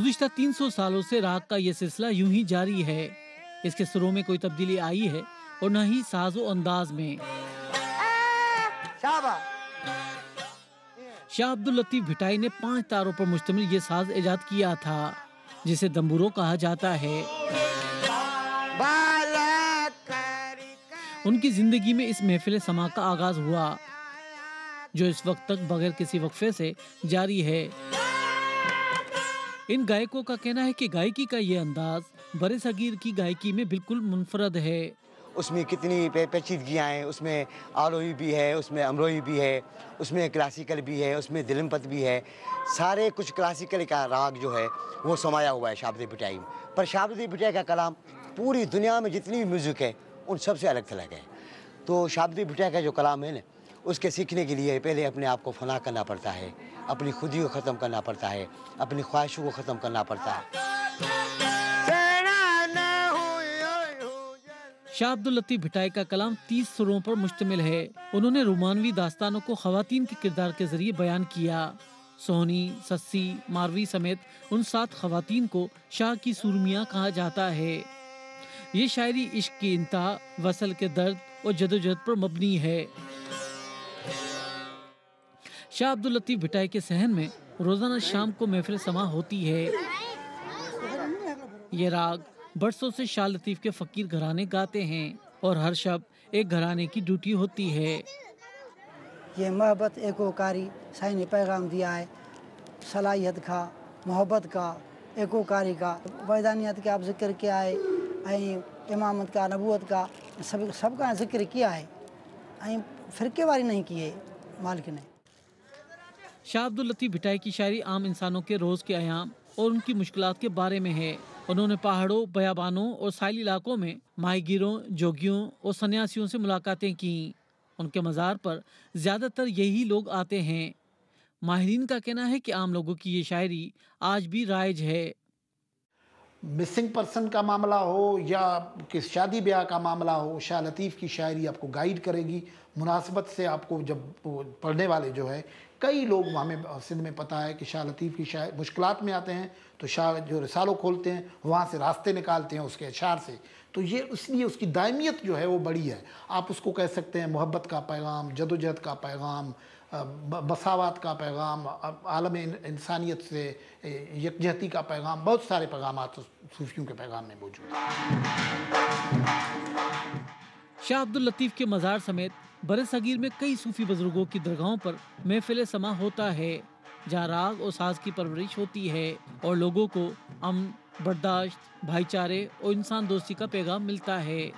गुज़िश्ता 300 सालों से राग का ये सिलसिला यूं ही जारी है। इसके सुरों में कोई तब्दीली आई है और न ही साजो अंदाज में। शाह अब्दुल लतीफ भिटाई ने 5 तारों पर मुश्तमिल ये साज इजाद किया था, जिसे दम्बुरो कहा जाता है। उनकी जिंदगी में इस महफिल समा का आगाज हुआ, जो इस वक्त तक बगैर किसी वक्फे से जारी है। इन गायकों का कहना है कि गायकी का ये अंदाज बड़े सगीर की गायकी में बिल्कुल मुनफरद है। उसमें कितनी पेचीदगियाँ हैं, उसमें आरोही भी है, उसमें अमरोही भी है, उसमें क्लासिकल भी है, उसमें दिलमपत भी है। सारे कुछ क्लासिकल का राग जो है वो समाया हुआ है शाह अब्दुल भिटाई में। पर शाह अब्दुल भिटाई का कलाम पूरी दुनिया में जितनी भी म्यूज़िक है उन सबसे अलग थलग है। तो शाह अब्दुल भिटाई का जो कलाम है ना, उसके सीखने के लिए पहले अपने आप को फना करना पड़ता है, अपनी खुदी को ख़त्म करना पड़ता है, अपनी ख्वाहिशों को ख़त्म करना पड़ता है। शाह अब्दुल लतीफ भिटाई का कलाम 30 सुरों पर मुश्तमिल है। उन्होंने रोमानवी दास्तानों को ख़वातीन के किरदार के जरिए बयान किया। सोहनी, सस्सी, मारवी समेत उन 7 ख़वातीन को शाह की सूरमियाँ कहा जाता है। ये शायरी इश्क की इंतहा, वसल के दर्द और जदोजहद पर मबनी है। शाह अब्दुल लतीफ भिटाई के सहन में रोजाना शाम को महफिल समा होती है। ये राग बरसों से शाह लतीफ के फकीर घराने गाते हैं और हर शब एक घराने की ड्यूटी होती है। ये मोहब्बत एकोकारी साईं ने पैगाम दिया है, सलाहियत का, मोहब्बत का, एकोकारी का, वैदानियत का आप जिक्र किया है, इमामत का, नबूवत का, सबका जिक्र किया है, फिरकेवारी नहीं की है मालिक ने। शाह अब्दुल लतीफ भिटाई की शायरी आम इंसानों के रोज़ के अयाम और उनकी मुश्किलात के बारे में है। उन्होंने पहाड़ों, बयाबानों और साहिल इलाकों में माहीगीरों, जोगियों और सन्यासियों से मुलाकातें की। उनके मज़ार पर ज़्यादातर यही लोग आते हैं। माहिरीन का कहना है कि आम लोगों की ये शायरी आज भी राइज है। मिसिंग पर्सन का मामला हो या किस शादी ब्याह का मामला हो, शाह लतीफ़ की शायरी आपको गाइड करेगी। मुनासिबत से आपको जब पढ़ने वाले जो है, कई लोग हमें सिंध में पता है कि शाह लतीफ़ की शायरी मुश्किलात में आते हैं तो शाह जो रिसालों खोलते हैं वहाँ से रास्ते निकालते हैं उसके अशार से। तो ये इसलिए उसकी दायमियत जो है वो बड़ी है। आप उसको कह सकते हैं मोहब्बत का पैगाम, जदोजहद का पैगाम, मसावत का पैगाम, आलम इंसानियत से यकजहती का पैगाम, बहुत सारे पैगामात सूफियों के पैगाम में मौजूद हैं। शाह अब्दुल लतीफ के मज़ार समेत बड़े सगीर में कई सूफी बुजुर्गों की दरगाहों पर महफिल समा होता है, जहाँ राग और साज की परवरिश होती है और लोगों को अमन, बर्दाश्त, भाईचारे और इंसान दोस्ती का पैगाम मिलता है।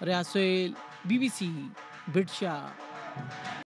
रियाज सोहेल, BBC, बिटशा।